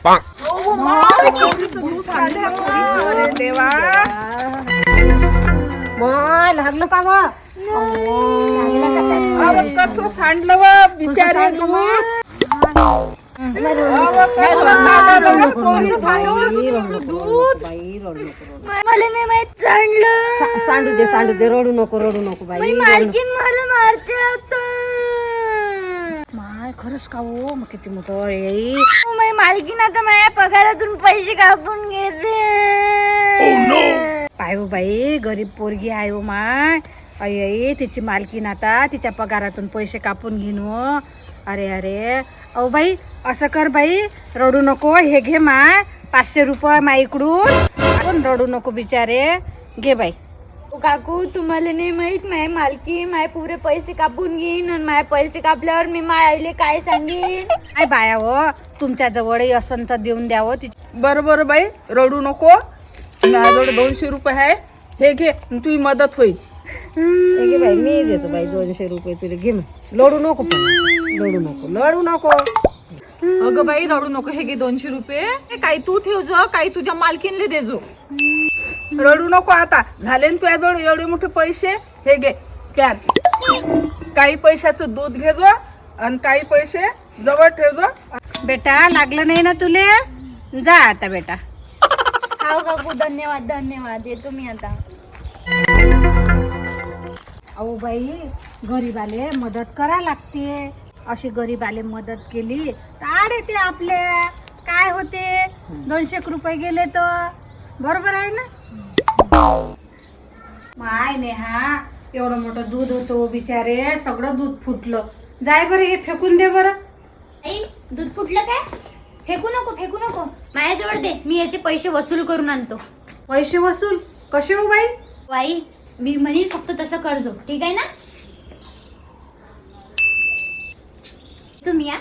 अरे देवा, लागलं का मग? कसं सांडलं व बिचारे दूध. मला नाही माहित सांडलं. सांडू दे, रडू नको बाई. मालकीन मला मारते आता. माय खरंच का हो? मग किती मोठं येई. माझी मालकीन आता माझ्या पगारातून पैसे कापून घेते. पाय हो बाई, गरीब पोरगी आहे हो माय. आई तिची मालकीन आता तिच्या पगारातून पैसे कापून घेईन हो. अरे अहो बाई, असं कर बाई, रडू नको. हे घे माय 500 रुपये माईकडून. आपण रडू नको बिचारे. घे बाई. काकू, तुम्हाला नाही माहित माझी मालकी माझे पुरे पैसे कापून घेईन. आणि माझे पैसे कापल्यावर मी माझ्या आईले काय सांगेन? काय बाया हो, तुमच्या जवळही असन तर देऊन द्यावं. बरोबर बाई, रडू नको. माझ्याजवळ 200 रुपये आहे. हे घे, तुझी मदत होईल. घे बाई, मी देतो बाई 200 रुपये तुला. घे मग. लढू नको लढू नको. अगं बाई, रडू नको. हे घे 200 रुपये. काही तू ठेव जो, काही तुझ्या मालकीनले दे जो. रडू नको आता. झाले ना तुझ्याजवळ एवढे मोठे पैसे. हे घे कॅन. काही पैशाचं दूध घे जो आणि काही पैसे जवळ ठेव जो. बेटा, लागलं नाही ना तुले? जा आता बेटा. हाव काकू, धन्यवाद. येतो मी आता. अहो बाई, गरीबाले मदत करा लागते. अशी गरीबाले मदत केली तर आडे ते आपले काय होते. 200 रुपये गेले तर बरोबर आहे ना. माय नेहा, एवढं मोठं दूध होतो बिचारे, सगळं दूध फुटलं. जाय बरं, हे फेकून दे बरं. आई, दूध फुटलं काय? फेकू नको. माझ्याजवळ दे, मी याचे पैसे वसूल करून आणतो. पैसे वसूल कसे हो बाई? बाई, मी म्हणीन फक्त तसं करजो, ठीक आहे ना? तुम्ही या.